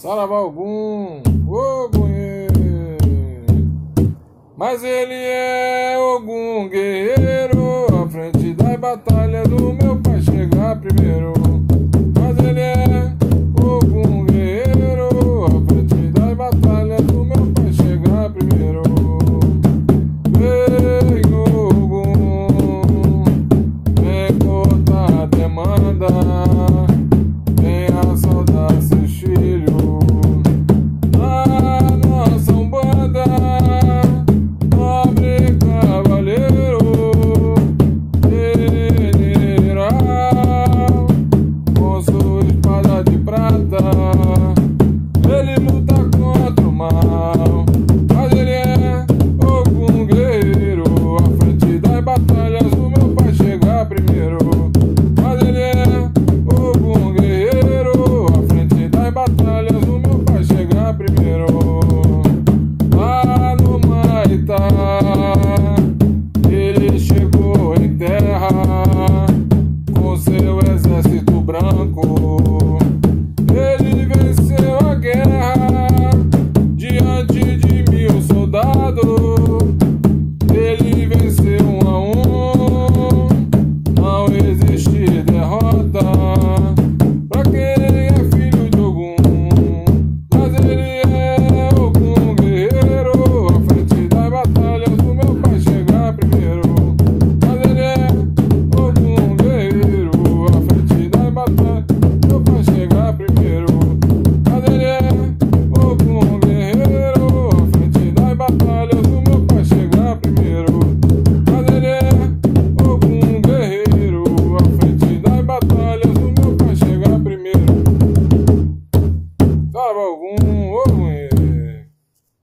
Saravá Ogum, Ogunhê. Mas ele é Ogum guerreiro, à frente da batalha do meu pai chegar primeiro. Mas ele é Ogum